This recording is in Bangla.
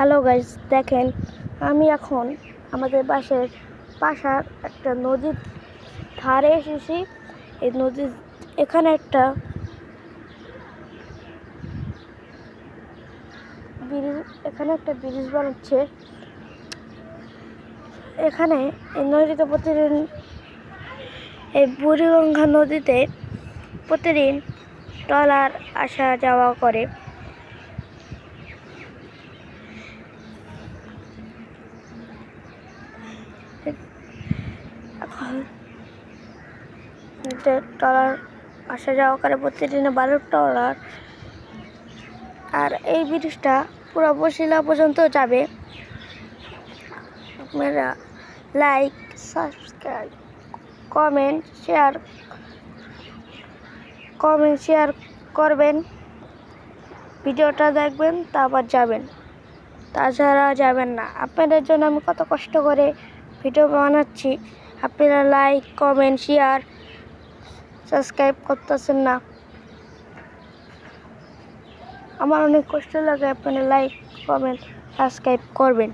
হ্যালো গাইস, দেখেন আমি এখন আমাদের পাশার একটা নদীর ধারে এসেছি। এই নদীর এখানে একটা ব্রিজ বানাচ্ছে। এখানে এই নদীতে প্রতিদিন এই বুড়িগঙ্গা নদীতে প্রতিদিন ট্রলার আসা যাওয়া করে। ট্রলার আসা যাওয়া করে প্রতিদিনে 12 ট্রলার। আর এই ব্রিজটা পুরো বসিলা পর্যন্ত যাবে। আপনারা লাইক, সাবস্ক্রাইব, কমেন্ট শেয়ার করবেন, ভিডিওটা দেখবেন, তারপর যাবেন, তাছাড়া যাবেন না। আপনাদের জন্য আমি কত কষ্ট করে ভিডিও বানাচ্ছি, আপনারা লাইক, কমেন্ট, শেয়ার, সাবস্ক্রাইব করতেছেন না। আমার অনেক কষ্ট লাগে। আপনারা লাইক, কমেন্ট, সাবস্ক্রাইব করবেন।